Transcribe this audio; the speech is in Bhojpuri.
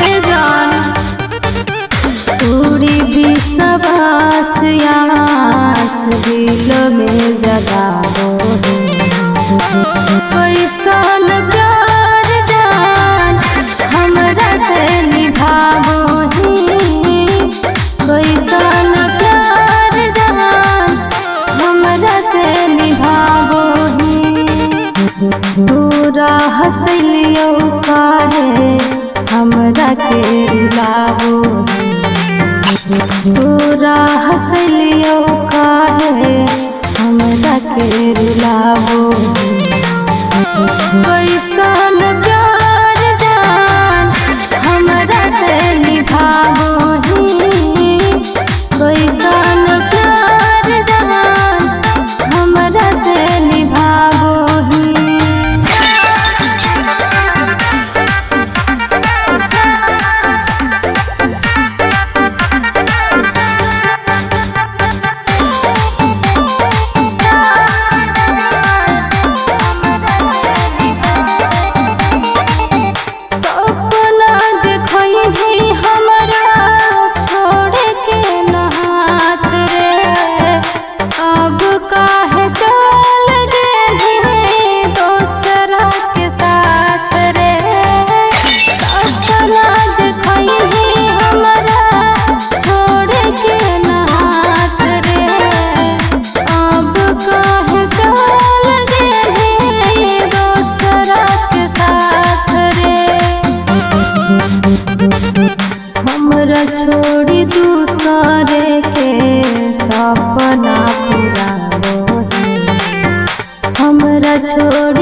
ए जान पूरी विश्वास यास दिल में जगाओ कैसन प्यार जान हमरा से निभावो कैसन प्यार जान हमरा से निभावो पूरा हंसलियो काहे हमरा के रुलावो पूरा हंसलियो काहे हमरा के रुलावो कैसन प्यार जान हमरा से निभावो कैसन प्यार जान हमरा से निभावो हमरा छोड़ी दूसरे के सपना पूरा हमरा छोड़